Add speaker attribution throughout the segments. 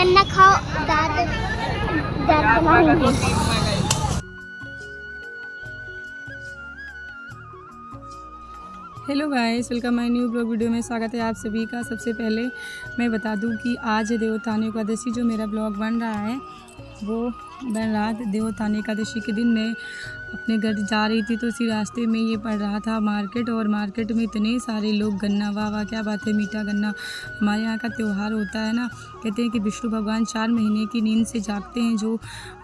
Speaker 1: गन्ना खाओ, दांत दांत बनाएंगे।
Speaker 2: Hello guys, welcome my new blog video में स्वागत है आप सभी का। सबसे पहले मैं बता दूं कि आज है देवोत्थान एकादशी। जो मेरा ब्लॉग बन रहा है वो बन रहा है देवोत्थान एकादशी के दिन मैं अपने घर जा रही थी, तो उसी रास्ते में ये पड़ रहा था मार्केट। और मार्केट में इतने सारे लोग गन्ना, वाह वाह क्या बात है, मीठा गन्ना हमारे यहाँ का त्यौहार होता है ना। कहते हैं कि विष्णु भगवान 4 महीने की नींद से जागते हैं। जो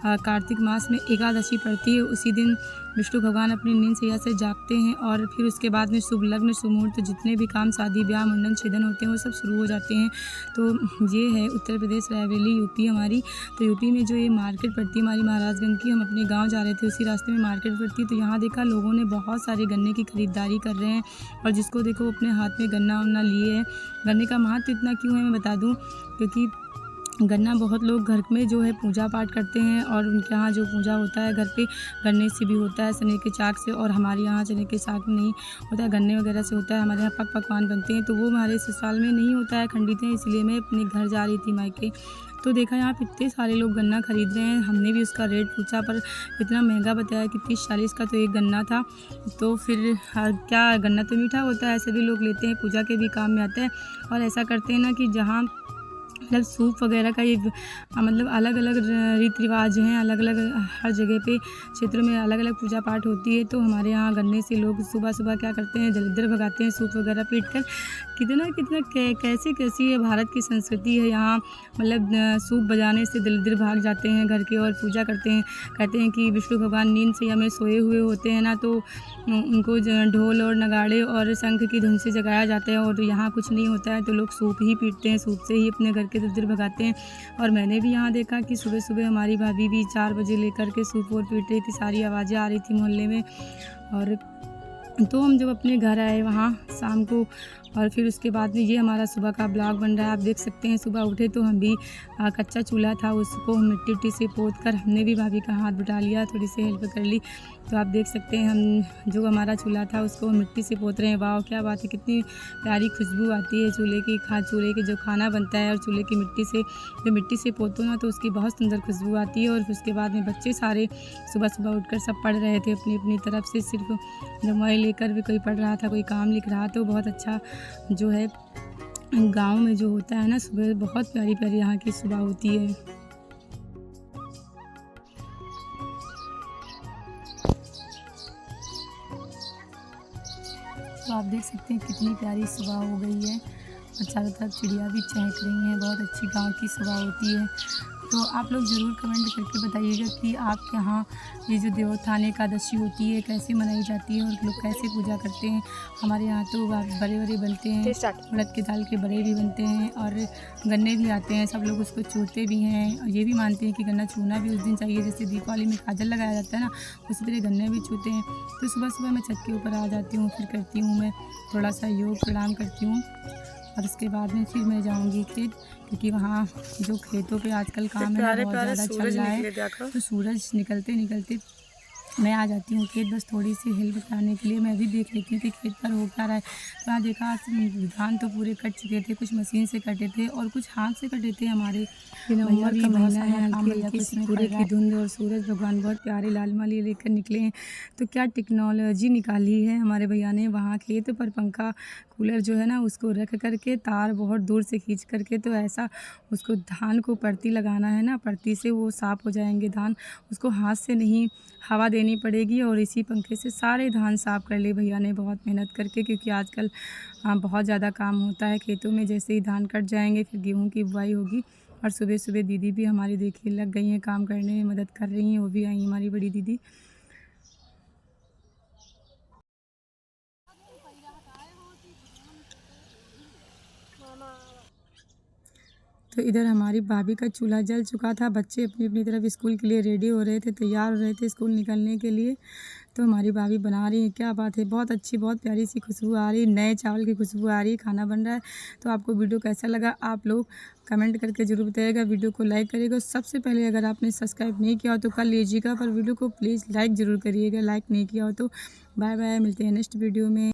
Speaker 2: कार्तिक मास में एकादशी पड़ती है उसी दिन विष्णु भगवान अपनी नींद से जागते हैं, और फिर उसके बाद में शुभ लग्न शुभ मुहूर्त जितने भी काम शादी ब्याह मुंडन छेदन होते हैं वो सब शुरू हो जाते हैं। तो ये है उत्तर प्रदेश रायबरेली यूपी हमारी। तो यूपी में जो ये मार्केट पड़ती है हमारी महाराजगंज की, हम अपने गांव जा रहे थे उसी रास्ते में मार्केट पड़ती है। तो यहाँ देखा लोगों ने बहुत सारे गन्ने की खरीदारी कर रहे हैं, और जिसको देखो वो अपने हाथ में गन्ना वन्ना लिए है। गन्ने का महत्व इतना क्यों है मैं बता दूँ, क्योंकि गन्ना बहुत लोग घर में जो है पूजा पाठ करते हैं, और उनके यहाँ जो पूजा होता है घर पे गन्ने से भी होता है, चने के चाक से। और हमारे यहाँ चने के चाक नहीं होता है, गन्ने वगैरह से होता है। हमारे यहाँ पकवान बनते हैं, तो वो हमारे ससुराल में नहीं होता है, खंडित है। इसलिए मैं अपने घर जा रही थी मायके, तो देखा यहाँ पे इतने सारे लोग गन्ना खरीद रहे हैं। हमने भी उसका रेट पूछा, पर इतना महंगा बताया कि 30-40 का तो एक गन्ना था। तो फिर क्या, गन्ना तो मीठा होता है, सभी लोग लेते हैं, पूजा के भी काम में आता है। और ऐसा करते हैं ना कि जहाँ मतलब सूप वगैरह का ये मतलब अलग अलग रीति रिवाज हैं, अलग अलग हर जगह पे क्षेत्रों में अलग अलग पूजा पाठ होती है। तो हमारे यहाँ गन्ने से लोग सुबह सुबह क्या करते हैं, दरिद्र भगाते हैं सूप वगैरह पीट कर। कितना कितना कैसी है भारत की संस्कृति है यहाँ। मतलब सूप बजाने से दरिद्र भाग जाते हैं घर के और पूजा करते हैं। कहते हैं कि विष्णु भगवान नींद से हमें सोए हुए होते हैं ना, तो उनको ढोल और नगाड़े और शंख की धुन से जगाया जाता है। और यहाँ कुछ नहीं होता है तो लोग सूप ही पीटते हैं, सूप से ही अपने घर के दरिद्र भगाते हैं। और मैंने भी यहाँ देखा कि सुबह सुबह हमारी भाभी भी 4 बजे लेकर के सूप और पीट रही थी, सारी आवाज़ें आ रही थी मोहल्ले में। और तो हम जब अपने घर आए वहाँ शाम को, और फिर उसके बाद में ये हमारा सुबह का ब्लॉग बन रहा है। आप देख सकते हैं सुबह उठे तो हम भी कच्चा चूल्हा था उसको मिट्टी उट्टी से पोत कर हमने भी भाभी का हाथ बटा लिया, थोड़ी सी हेल्प कर ली। तो आप देख सकते हैं हम जो हमारा चूल्हा था उसको मिट्टी से पोत रहे हैं। वाह क्या बात है, कितनी प्यारी खुशबू आती है चूल्हे की। चूल्हे के जो खाना बनता है और चूल्हे की मिट्टी से जो मिट्टी से पोतो ना, तो उसकी बहुत सुंदर खुशबू आती है। और फिर उसके बाद में बच्चे सारे सुबह सुबह उठकर सब पढ़ रहे थे अपनी अपनी तरफ से, सिर्फ मोबाइल लेकर भी कोई पढ़ रहा था, कोई काम लिख रहा। तो बहुत अच्छा जो है गांव में जो होता है ना सुबह, बहुत प्यारी प्यारी यहाँ की सुबह होती है। तो आप देख सकते हैं कितनी प्यारी सुबह हो गई है, और चारों तरफ चिड़िया भी चहक रही हैं। बहुत अच्छी गांव की सुबह होती है। तो आप लोग ज़रूर कमेंट करके बताइएगा कि आपके यहाँ ये जो देवोत्थान एकादशी होती है कैसे मनाई जाती है, और लोग कैसे पूजा करते हैं। हमारे यहाँ तो बड़े बड़े बनते हैं, उड़द की दाल के बड़े भी बनते हैं, और गन्ने भी आते हैं, सब लोग उसको छूते भी हैं। और ये भी मानते हैं कि गन्ना छूना भी उस दिन चाहिए, जैसे दीपावली में काजल लगाया जाता है ना, उसी तरह गन्ने भी छूते हैं। तो सुबह सुबह मैं छत के ऊपर आ जाती हूँ, फिर करती हूँ मैं थोड़ा सा योग प्रणाम करती हूँ, और उसके बाद में फिर मैं जाऊंगी खेत, क्योंकि वहाँ जो खेतों पे आजकल काम है बहुत ज़्यादा चल रहा है। तो सूरज निकलते निकलते मैं आ जाती हूँ खेत, बस थोड़ी सी हेल्प कराने के लिए। मैं भी देख लेती हूँ कि खेत पर हो क्या रहा है। तो यहाँ देखा धान तो पूरे कट चुके थे, कुछ मशीन से कटे थे और कुछ हाथ से कटे थे। हमारे नवंबर का महीना है, हल्की पूरे की धुंध, और सूरज भगवान बहुत प्यारे लाल माली लेकर निकले हैं। तो क्या टेक्नोलॉजी निकाली है हमारे भैया ने, वहाँ खेत पर पंखा कूलर जो है ना उसको रख करके तार बहुत दूर से खींच करके, तो ऐसा उसको धान को परती लगाना है ना, परती से वो साफ़ हो जाएंगे धान। उसको हाथ से नहीं हवा देनी पड़ेगी, और इसी पंखे से सारे धान साफ़ कर ले भैया ने बहुत मेहनत करके। क्योंकि आजकल बहुत ज़्यादा काम होता है खेतों में। जैसे ही धान कट जाएंगे फिर गेहूं की बुआई होगी। और सुबह सुबह दीदी भी हमारी देखिए लग गई हैं काम करने में, मदद कर रही हैं। वो भी आई हमारी बड़ी दीदी। तो इधर हमारी भाभी का चूल्हा जल चुका था, बच्चे अपनी अपनी तरफ स्कूल के लिए रेडी हो रहे थे, तैयार हो रहे थे स्कूल निकलने के लिए। तो हमारी भाभी बना रही है, क्या बात है, बहुत अच्छी बहुत प्यारी सी खुशबू आ रही है, नए चावल की खुशबू आ रही है, खाना बन रहा है। तो आपको वीडियो कैसा लगा आप लोग कमेंट करके ज़रूर बताइएगा, वीडियो को लाइक करिएगा। सबसे पहले अगर आपने सब्सक्राइब नहीं किया हो तो कर लीजिएगा, पर वीडियो को प्लीज़ लाइक ज़रूर करिएगा, लाइक नहीं किया हो तो। बाय बाय, मिलते हैं नेक्स्ट वीडियो में।